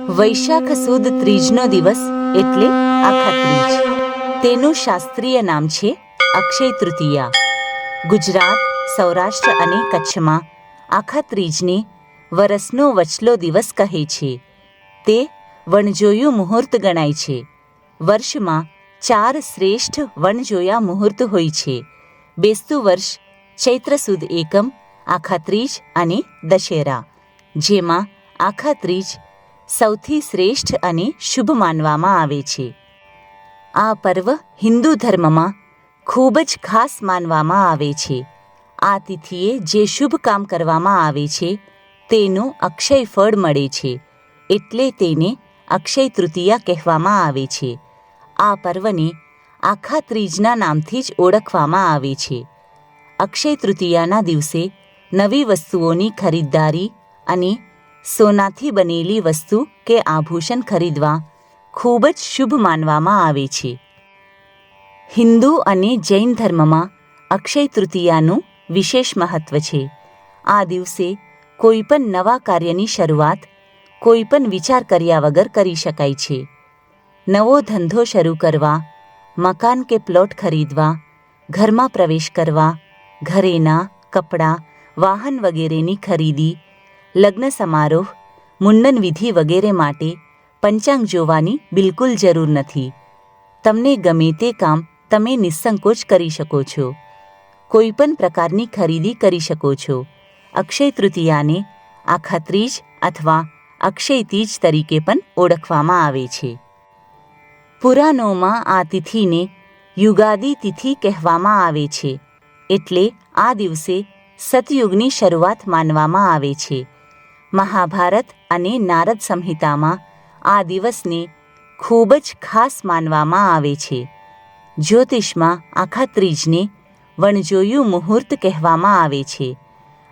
વૈશાખ સુદ ત્રીજનો દિવસ એટલે આખા ત્રીજ. તેનું શાસ્ત્રીય નામ છે અક્ષય તૃતીયા. ગુજરાત, સૌરાષ્ટ્ર અને કચ્છમાં આખા ત્રીજને વરસનો વચલો દિવસ કહે છે. તે વણજોયું મુહૂર્ત ગણાય છે. વર્ષમાં 4 શ્રેષ્ઠ વણજોયા મુહૂર્ત હોય છે. બેસતું વર્ષ, ચૈત્ર સુદ એકમ, આખા ત્રીજ અને દશેરા, જેમાં આખા ત્રીજ સૌથી શ્રેષ્ઠ અને શુભ માનવામાં આવે છે. આ પર્વ હિન્દુ ધર્મમાં ખૂબ જ ખાસ માનવામાં આવે છે. આ તિથિએ જે શુભ કામ કરવામાં આવે છે તેનું અક્ષય ફળ મળે છે, એટલે તેને અક્ષય તૃતીયા કહેવામાં આવે છે. આ પર્વને આખા ત્રીજના નામથી જ ઓળખવામાં આવે છે. અક્ષય તૃતીયાના દિવસે નવી વસ્તુઓની ખરીદદારી અને સોનાથી બનેલી વસ્તુ કે આભૂષણ ખરીદવા ખૂબ જ શુભ માનવામાં આવે છે. હિન્દુ અને જૈન ધર્મમાં અક્ષય તૃતીયાનું વિશેષ મહત્વ છે. આ દિવસે કોઈ પણ નવા કાર્યની શરૂઆત કોઈ પણ વિચાર કર્યા વગર કરી શકાય છે. નવો ધંધો શરૂ કરવા, મકાન કે પ્લોટ ખરીદવા, ઘરમાં પ્રવેશ કરવા, ઘરેણાં, કપડાં, વાહન વગેરેની ખરીદી, લગ્ન સમારોહ, મુંડન વિધિ વગેરે માટે પંચાંગ જોવાની બિલકુલ જરૂર નથી. તમને ગમે તે કામ તમે નિસ્સંકોચ કરી શકો છો. કોઈ પણ પ્રકારની ખરીદી કરી શકો છો. અક્ષય તૃતીયાને આખા ત્રીજ અથવા અક્ષય તીજ તરીકે પણ ઓળખવામાં આવે છે. પુરાણોમાં આ તિથિને યુગાદી તિથિ કહેવામાં આવે છે, એટલે આ દિવસે સતયુગની શરૂઆત માનવામાં આવે છે. મહાભારત અને નારદ સંહિતામાં આ દિવસને ખૂબ જ ખાસ માનવામાં આવે છે. જ્યોતિષમાં આખા ત્રીજને વણજોયું મુહૂર્ત કહેવામાં આવે છે.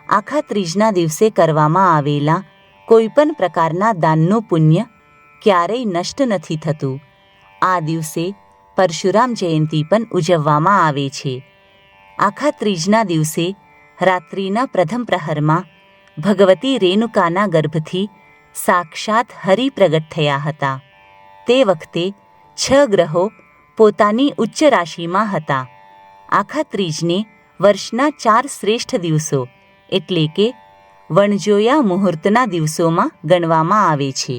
આખા ત્રીજના દિવસે કરવામાં આવેલા કોઈ પણ પ્રકારના દાનનું પુણ્ય ક્યારેય નષ્ટ નથી થતું. આ દિવસે પરશુરામ જયંતિ પણ ઉજવવામાં આવે છે. આખા ત્રીજના દિવસે રાત્રિના પ્રથમ પ્રહરમાં ભગવતી રેણુકાના ગર્ભથી સાક્ષાત હરિ પ્રગટ થયા હતા. તે વખતે 6 ગ્રહો પોતાની ઉચ્ચ રાશિમાં હતા. આખા ત્રીજને વર્ષના 4 શ્રેષ્ઠ દિવસો એટલે કે વણજોયા મુહૂર્તના દિવસોમાં ગણવામાં આવે છે.